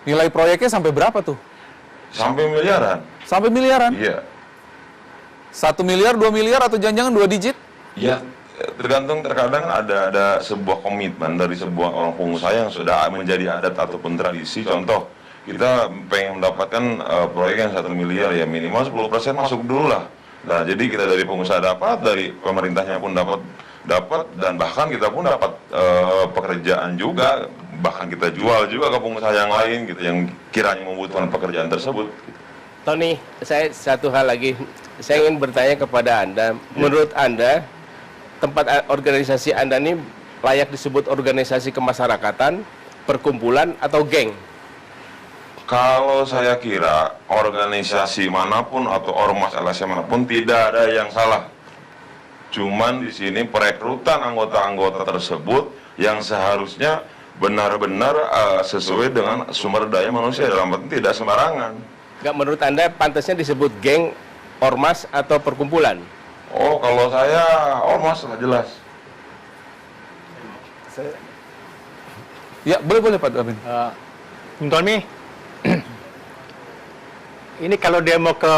Nilai proyeknya sampai berapa tuh? Sampai miliaran. Sampai miliaran? Iya. 1 miliar, 2 miliar, atau jangan-jangan 2 digit? Ya, tergantung, terkadang ada sebuah komitmen dari sebuah orang pengusaha yang sudah menjadi adat ataupun tradisi. Contoh, kita pengen mendapatkan proyek yang 1 miliar, ya minimal 10% masuk dulu lah. Nah, jadi kita dari pengusaha dapat, dari pemerintahnya pun dapat, dan bahkan kita pun dapat pekerjaan juga, bahkan kita jual juga ke pengusaha yang lain gitu, yang kiranya membutuhkan pekerjaan tersebut. Tony, saya satu hal lagi, saya ingin bertanya kepada Anda, menurut Anda, tempat organisasi Anda ini layak disebut organisasi kemasyarakatan, perkumpulan, atau geng? Kalau saya kira organisasi manapun atau ormas LSM manapun tidak ada yang salah. Cuman di sini perekrutan anggota-anggota tersebut yang seharusnya benar-benar sesuai dengan sumber daya manusia, dalam arti tidak sembarangan. Nggak, menurut Anda pantasnya disebut geng, ormas, atau perkumpulan? Oh, kalau saya ormas lah jelas. Ya, boleh Pak Amin. Bung Tony, ini kalau dia mau ke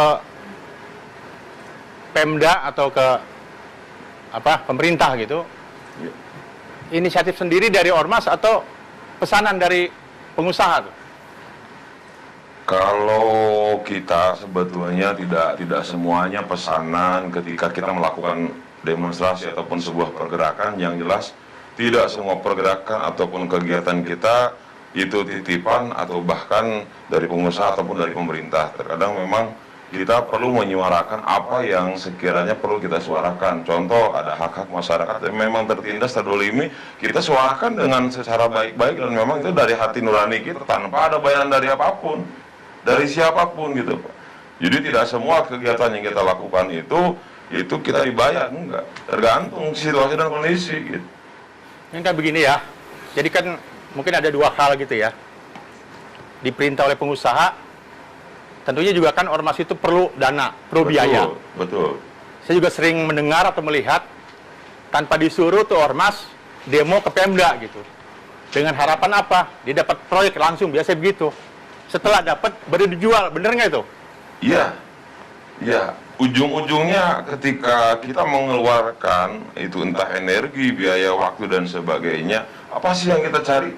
Pemda atau ke pemerintah gitu, inisiatif sendiri dari ormas atau pesanan dari pengusaha tuh? Kalau kita sebetulnya tidak semuanya pesanan ketika kita melakukan demonstrasi ataupun sebuah pergerakan. Yang jelas tidak semua pergerakan ataupun kegiatan kita itu titipan atau bahkan dari pengusaha ataupun dari pemerintah. Terkadang memang kita perlu menyuarakan apa yang sekiranya perlu kita suarakan. Contoh, ada hak-hak masyarakat yang memang tertindas, terdolimi, kita suarakan dengan secara baik-baik, dan memang itu dari hati nurani kita tanpa ada bayaran dari apapun, dari siapapun gitu Pak. Jadi tidak semua kegiatan yang kita lakukan itu kita dibayar, enggak. Tergantung situasi dan kondisi gitu. Ini kan begini ya, jadi kan mungkin ada dua hal gitu ya. Diperintah oleh pengusaha, tentunya juga kan ormas itu perlu dana, perlu biaya. Betul. Saya juga sering mendengar atau melihat tanpa disuruh tuh ormas demo ke Pemda gitu. Dengan harapan apa? Dia dapat proyek langsung, biasa begitu. Setelah dapat baru dijual, bener nggak itu? Iya. Ya, ujung-ujungnya ketika kita mengeluarkan itu entah energi, biaya, waktu dan sebagainya, apa sih yang kita cari?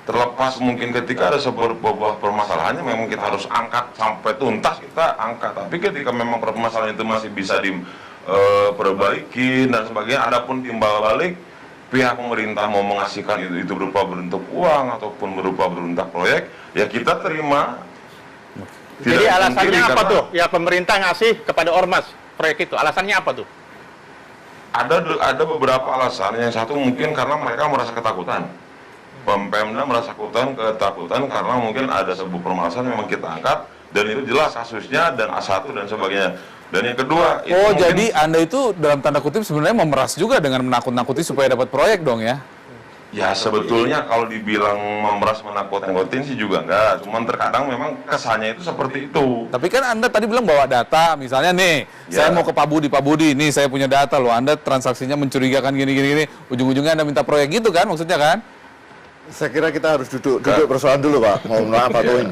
Terlepas mungkin ketika ada sebuah permasalahannya memang kita harus angkat sampai tuntas, kita angkat. Tapi ketika memang permasalahan itu masih bisa diperbaiki dan sebagainya, adapun timbal balik pihak pemerintah mau mengasihkan itu berupa bentuk uang ataupun berupa bentuk proyek, ya kita terima. Jadi alasannya apa tuh? Ya pemerintah ngasih kepada ormas proyek itu, alasannya apa tuh? Ada beberapa alasan. Yang satu mungkin karena mereka merasa ketakutan. Pemda merasa ketakutan karena mungkin ada sebuah permasalahan yang memang kita angkat dan itu jelas kasusnya dan A1 dan sebagainya. Dan yang kedua, itu mungkin, jadi Anda itu dalam tanda kutip sebenarnya memeras juga dengan menakut-nakuti supaya dapat proyek dong ya? ya sebetulnya kalau dibilang memeras menakut-nakutin sih juga enggak. Cuman terkadang memang kesannya itu seperti itu. Tapi kan Anda tadi bilang bawa data, misalnya nih, saya mau ke Pak Budi, nih saya punya data loh, Anda transaksinya mencurigakan gini, ujung-ujungnya Anda minta proyek gitu kan, maksudnya kan? Saya kira kita harus duduk persoalan dulu Pak, mohon maaf Pak Toin.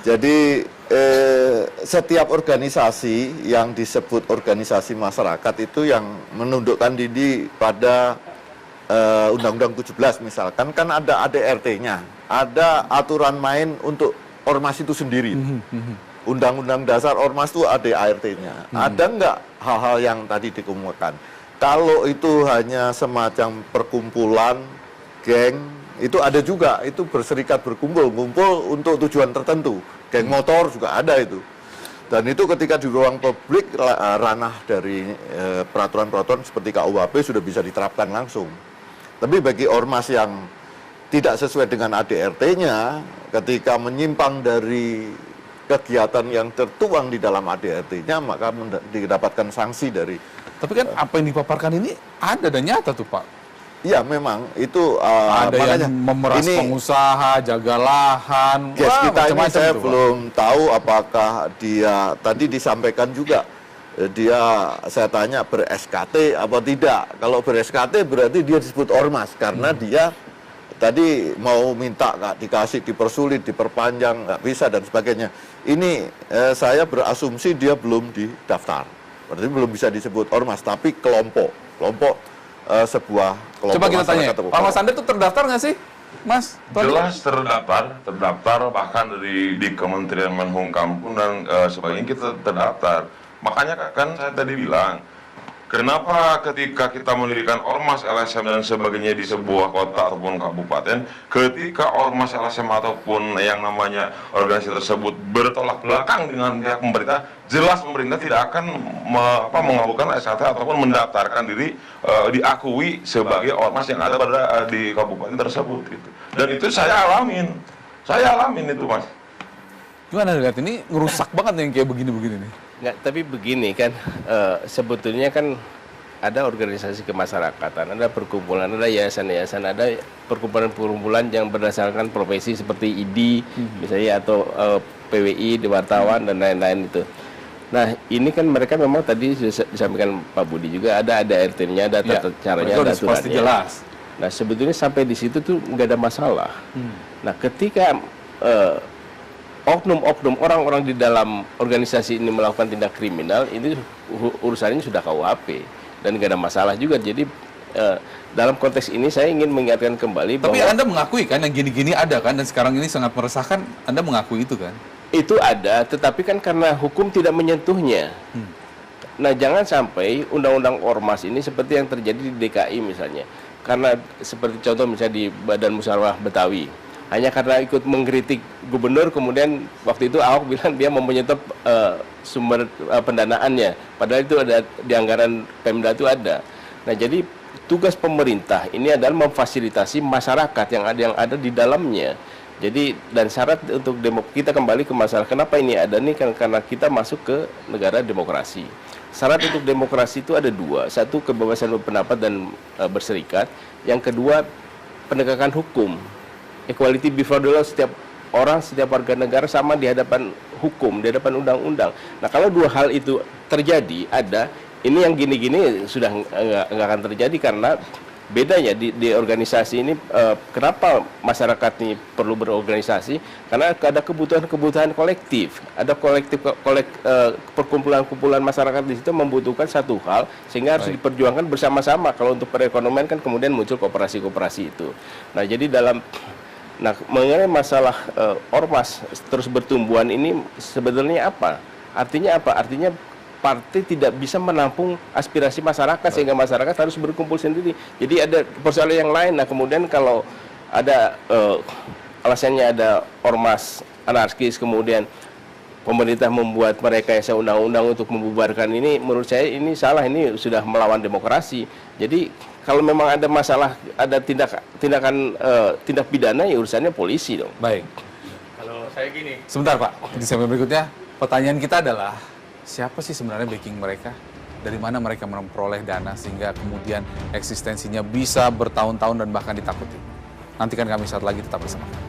Jadi setiap organisasi yang disebut organisasi masyarakat itu yang menundukkan diri pada Undang-Undang 17 misalkan, kan ada ADRT-nya, ada aturan main untuk ormas itu sendiri. Undang-Undang Dasar Ormas itu ada ART-nya. Ada nggak hal-hal yang tadi dikemukakan? Kalau itu hanya semacam perkumpulan, geng, itu ada juga, itu berserikat berkumpul untuk tujuan tertentu. Geng motor juga ada itu. Dan itu ketika di ruang publik, ranah dari peraturan-peraturan seperti KUHP sudah bisa diterapkan langsung. Tapi bagi ormas yang tidak sesuai dengan ADRT-nya, ketika menyimpang dari kegiatan yang tertuang di dalam ADRT-nya, maka didapatkan sanksi dari... Tapi kan apa yang dipaparkan ini ada dan nyata tuh Pak. Iya memang itu ada makanya yang memeras pengusaha, jaga lahan. Yes, kita ini saya itu, belum tahu apakah dia tadi disampaikan juga saya tanya ber-SKT apa tidak. Kalau ber-SKT berarti dia disebut ormas karena dia tadi mau minta nggak dikasih, dipersulit, diperpanjang, nggak bisa dan sebagainya. Ini saya berasumsi dia belum didaftar, berarti belum bisa disebut ormas, tapi kelompok sebuah kelompok. Coba kita tanya, masyarakat. Ormas Anda itu terdaftar nggak sih, Mas? Tony? Jelas terdaftar bahkan di Kementerian Menhumkam pun dan sebagainya kita terdaftar. Makanya kan saya tadi bilang, kenapa ketika kita mendirikan ormas, LSM dan sebagainya di sebuah kota ataupun kabupaten, ketika ormas, LSM ataupun yang namanya organisasi tersebut bertolak belakang dengan pihak pemerintah, jelas pemerintah tidak akan mengabulkan SKT ataupun mendaftarkan diri diakui sebagai ormas yang ada di kabupaten tersebut gitu. Dan itu saya alamin itu, Mas. Gimana lihat ini ngerusak banget yang kayak begini-begini nih. Nggak, tapi begini kan, sebetulnya kan ada organisasi kemasyarakatan, ada perkumpulan, ada yayasan-yayasan, ada perkumpulan-perkumpulan yang berdasarkan profesi seperti ID misalnya atau PWI, di wartawan dan lain-lain itu. Nah ini kan mereka memang tadi sudah disampaikan Pak Budi juga ada RT-nya, ada tata caranya, ada pasti aturannya. jelas. Nah sebetulnya sampai di situ tuh nggak ada masalah. Nah ketika oknum-oknum orang-orang di dalam organisasi ini melakukan tindak kriminal, ini urusannya sudah KUHP dan nggak ada masalah juga. Jadi dalam konteks ini saya ingin mengingatkan kembali Tapi bahwa Anda mengakui kan yang gini-gini ada kan, dan sekarang ini sangat meresahkan, Anda mengakui itu kan? itu ada, tetapi kan karena hukum tidak menyentuhnya. Nah jangan sampai undang-undang ormas ini seperti yang terjadi di DKI misalnya, karena seperti contoh misalnya di Badan Musyawarah Betawi, hanya karena ikut mengkritik gubernur, kemudian waktu itu Ahok bilang dia mau menyetop sumber pendanaannya, padahal itu ada di anggaran Pemda itu ada. Nah jadi tugas pemerintah ini adalah memfasilitasi masyarakat yang ada di dalamnya. Jadi dan syarat untuk kita kembali ke masalah kenapa ini ada nih, kan karena kita masuk ke negara demokrasi. Syarat untuk demokrasi itu ada dua, satu kebebasan berpendapat dan berserikat, yang kedua penegakan hukum. Equality before the law, setiap orang, setiap warga negara sama di hadapan hukum, di hadapan undang-undang. Nah kalau dua hal itu terjadi, ini yang gini-gini sudah nggak akan terjadi karena bedanya di organisasi ini. Kenapa masyarakat ini perlu berorganisasi? Karena ada kebutuhan-kebutuhan kolektif, ada perkumpulan-kumpulan masyarakat di situ membutuhkan satu hal sehingga harus diperjuangkan bersama-sama. Kalau untuk perekonomian kan kemudian muncul kooperasi-kooperasi itu. Nah jadi mengenai masalah ormas terus bertumbuhan ini sebetulnya apa? Artinya apa? Artinya partai tidak bisa menampung aspirasi masyarakat sehingga masyarakat harus berkumpul sendiri. Jadi ada persoalan yang lain. Nah kemudian kalau ada alasannya ada ormas anarkis, kemudian pemerintah membuat mereka yang undang-undang untuk membubarkan ini, menurut saya ini salah, ini sudah melawan demokrasi. Jadi kalau memang ada masalah, ada tindak pidana, ya urusannya polisi dong. Baik. Kalau saya gini, Sebentar Pak, di segmen berikutnya pertanyaan kita adalah siapa sih sebenarnya backing mereka? Dari mana mereka memperoleh dana sehingga kemudian eksistensinya bisa bertahun-tahun dan bahkan ditakuti? Nantikan kami saat lagi, tetap bersama kami.